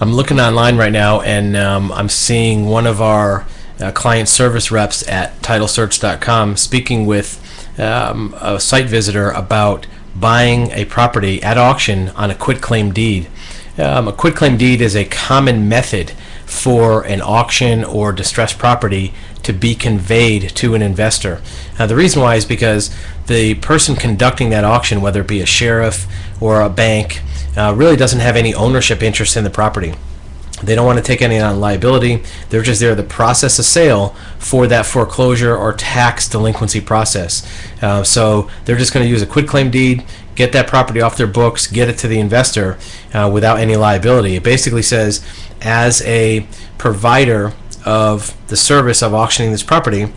I'm looking online right now, and I'm seeing one of our client service reps at TitleSearch.com speaking with a site visitor about buying a property at auction on a quitclaim deed. A quitclaim deed is a common method for an auction or distressed property to be conveyed to an investor. The reason why is because the person conducting that auction, whether it be a sheriff or a bank, really doesn't have any ownership interest in the property. They don't want to take any on liability. They're just there to process a sale for that foreclosure or tax delinquency process. So they're just going to use a quitclaim deed, get that property off their books, get it to the investor without any liability. It basically says, as a provider of the service of auctioning this property,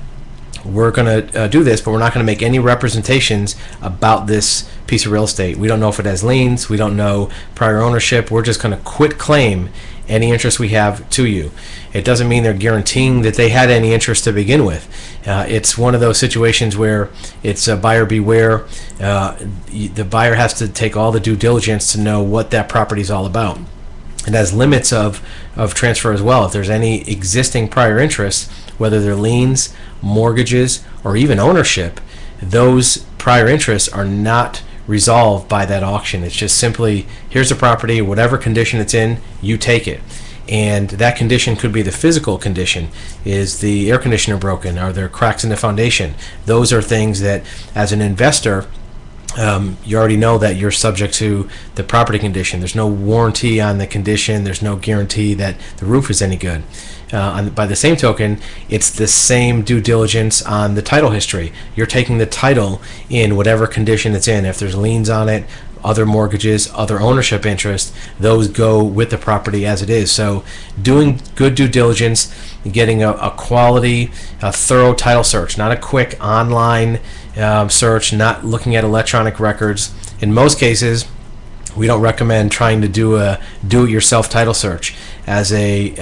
we're going to do this, but we're not going to make any representations about this piece of real estate. We don't know if it has liens. We don't know prior ownership. We're just going to quit claim any interest we have to you. It doesn't mean they're guaranteeing that they had any interest to begin with. It's one of those situations where it's a buyer beware. The buyer has to take all the due diligence to know what that property is all about. It has limits of transfer as well. If there's any existing prior interest, whether they're liens, mortgages, or even ownership, those prior interests are not resolved by that auction. It's just simply, here's a property, whatever condition it's in, you take it. And that condition could be the physical condition. Is the air conditioner broken? Are there cracks in the foundation? Those are things that, as an investor, you already know that you're subject to the property condition. There's no warranty on the condition. There's no guarantee that the roof is any good. By the same token, it's the same due diligence on the title history. You're taking the title in whatever condition it's in. If there's liens on it, other mortgages, other ownership interest, those go with the property as it is. So doing good due diligence, getting a quality, a thorough title search, not a quick online search, not looking at electronic records. In most cases, we don't recommend trying to do a do-it-yourself title search. As a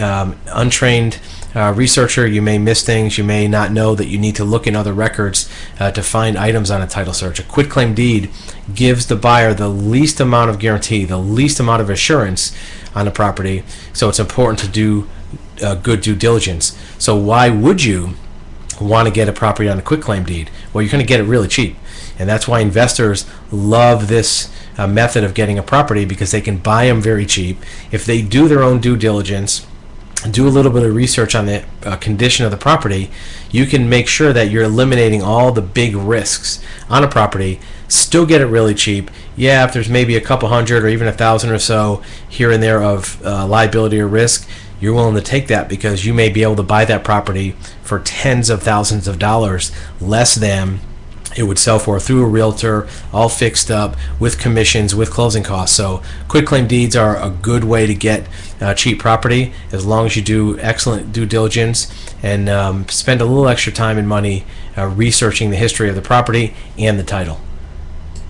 untrained researcher, you may miss things. You may not know that you need to look in other records to find items on a title search. A quitclaim deed gives the buyer the least amount of guarantee, the least amount of assurance on the property, so it's important to do good due diligence. So why would you want to get a property on a quitclaim deed? Well, you're going to get it really cheap, and that's why investors love this method of getting a property, because they can buy them very cheap. If they do their own due diligence, do a little bit of research on the condition of the property, you can make sure that you're eliminating all the big risks on a property, still get it really cheap. Yeah, if there's maybe a couple hundred or even 1,000 or so here and there of liability or risk, you're willing to take that because you may be able to buy that property for tens of thousands of dollars less than it would sell for through a realtor, all fixed up with commissions, with closing costs. So quitclaim deeds are a good way to get cheap property, as long as you do excellent due diligence and spend a little extra time and money researching the history of the property and the title.